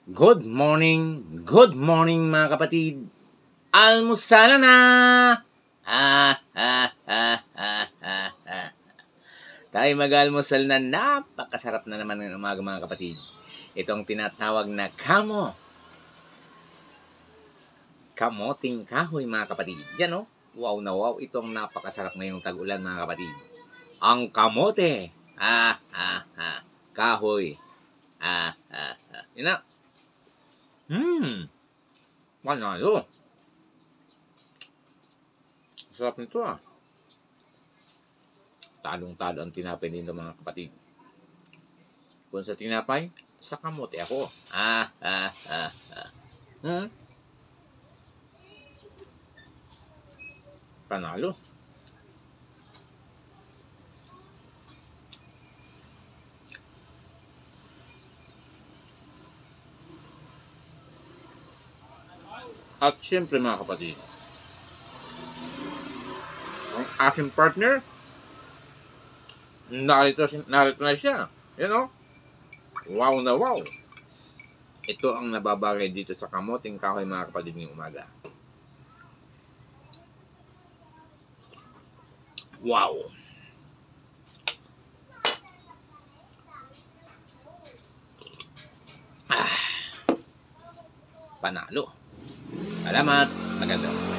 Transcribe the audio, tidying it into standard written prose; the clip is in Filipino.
Good morning mga kapatid. Almusal na! Tayo mag-almusal na napakasarap na naman ng umaga mga kapatid. Itong tinatawag na kamoting kahoy mga kapatid. Yan o, wow na wow. Itong napakasarap ngayong tag-ulan mga kapatid. Ang kamote. Kahoy. Yun na. Panalo. Sarap nito Talong-talo ang tinapay nito mga kapatid. Kung sa tinapay, sa kamote ako. Panalo. At syempre mga kapatid, ang aking partner, narito na siya. Yan o. Wow na wow. Ito ang nababagay dito sa kamoting kahoy mga kapatid ngayong umaga. Wow. Panalo. Salamat. Maganda.